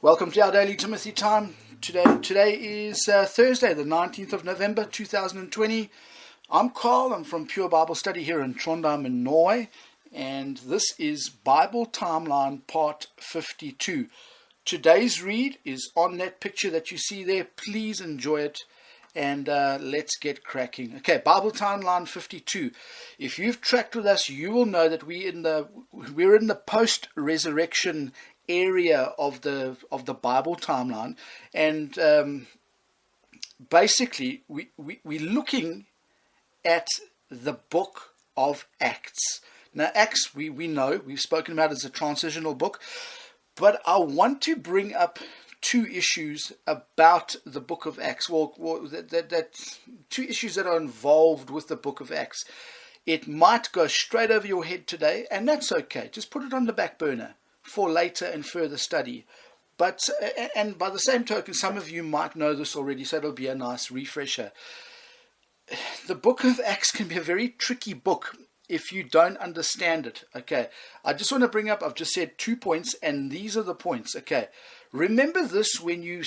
Welcome to our daily Timothy time. Today is Thursday, the 19th of November 2020. I'm Carl. I'm from Pure Bible Study here in Trondheim in Norway, and this is Bible Timeline Part 52. Today's read is on that picture that you see there. Please enjoy it, and let's get cracking. Okay, Bible Timeline 52. If you've tracked with us, you will know that we're in the post-resurrection area of the Bible timeline, and basically we're looking at the book of Acts. Now, Acts we know we've spoken about as a transitional book, but I want to bring up two issues about the book of Acts. That two issues that are involved with the book of Acts. It might go straight over your head today, and that's okay. Just put it on the back burner for later and further study. But and by the same token, some of you might know this already, so it'll be a nice refresher. The book of Acts can be a very tricky book if you don't understand it. Okay, I just want to bring up, I've just said 2 points, and these are the points. Okay, remember this when you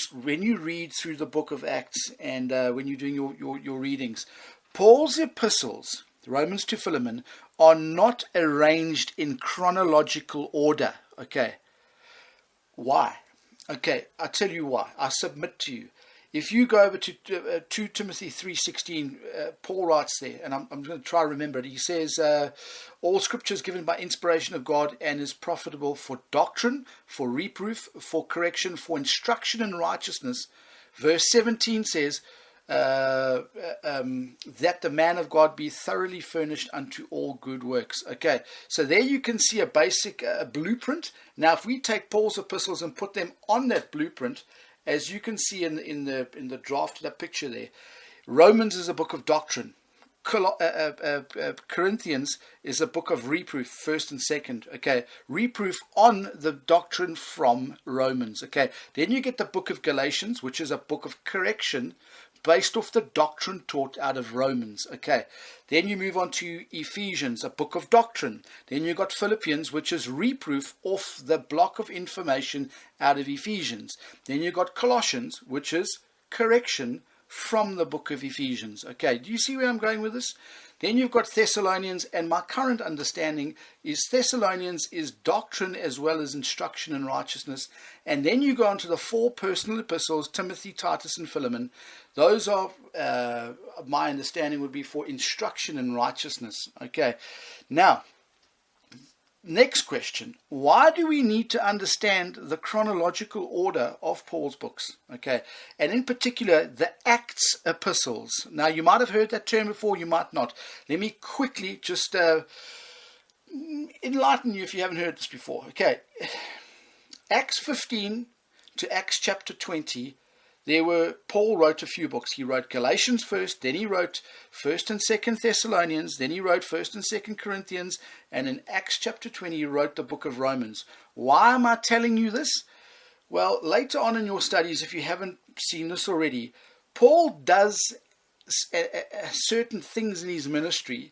read through the book of Acts, and when you're doing your readings. Paul's epistles, Romans to Philemon, are not arranged in chronological order. Okay, why? Okay, I'll tell you why. I submit to you. If you go over to 2 Timothy 3:16, Paul writes there, and I'm going to try to remember it. He says, all scripture is given by inspiration of God and is profitable for doctrine, for reproof, for correction, for instruction in righteousness. Verse 17 says, that the man of God be thoroughly furnished unto all good works. Okay, so there you can see a basic blueprint. Now, if we take Paul's epistles and put them on that blueprint, as you can see in the draft of that picture there, Romans is a book of doctrine. Corinthians is a book of reproof, first and second. Okay, reproof on the doctrine from Romans. Okay, then you get the book of Galatians, which is a book of correction based off the doctrine taught out of Romans. Okay, then you move on to Ephesians, a book of doctrine. Then you got Philippians, which is reproof off the block of information out of Ephesians. Then you got Colossians, which is correction from the book of Ephesians. Okay, do you see where I'm going with this? Then you've got Thessalonians, and my current understanding is Thessalonians is doctrine as well as instruction in righteousness. And then you go on to the 4 personal epistles, Timothy, Titus, and Philemon. Those are, my understanding would be for instruction in righteousness. Okay, now, next question. Why do we need to understand the chronological order of Paul's books? Okay, and in particular, the Acts epistles. Now, you might have heard that term before, you might not. Let me quickly just enlighten you if you haven't heard this before. Okay, Acts 15 to Acts chapter 20, Paul wrote a few books. He wrote Galatians first, then he wrote 1st and 2nd Thessalonians, then he wrote 1st and 2nd Corinthians, and in Acts chapter 20 he wrote the book of Romans. Why am I telling you this? Well, later on in your studies, if you haven't seen this already, Paul does certain things in his ministry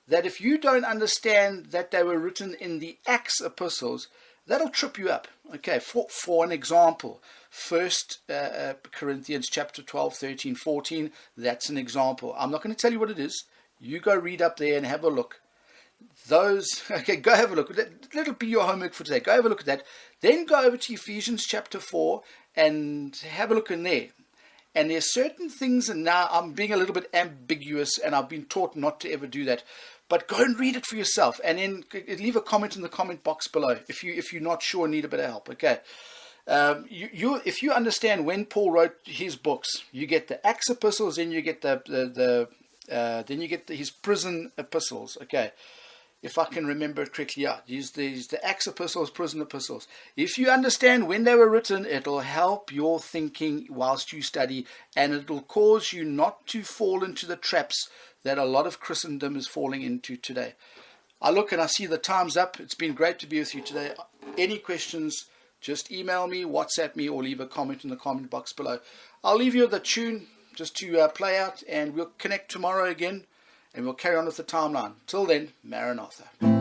that if you don't understand that they were written in the Acts epistles, that'll trip you up. Okay, for an example, 1st Corinthians chapter 12, 13, 14, that's an example. I'm not going to tell you what it is. You go read up there and have a look. Go have a look. That'll be your homework for today. Go have a look at that. Then go over to Ephesians chapter 4 and have a look in there. And there's certain things, and now I'm being a little bit ambiguous, and I've been taught not to ever do that. But go and read it for yourself, and then leave a comment in the comment box below if you're not sure and need a bit of help. Okay, if you understand when Paul wrote his books, you get the Acts epistles, then you get his prison epistles. Okay, if I can remember it correctly, yeah, use the Acts epistles, prison epistles. If you understand when they were written, it'll help your thinking whilst you study, and it'll cause you not to fall into the traps that a lot of Christendom is falling into today. I look and I see the time's up. It's been great to be with you today. Any questions, just email me, WhatsApp me, or leave a comment in the comment box below. I'll leave you the tune just to play out, and we'll connect tomorrow again, and we'll carry on with the timeline. Till then, Maranatha.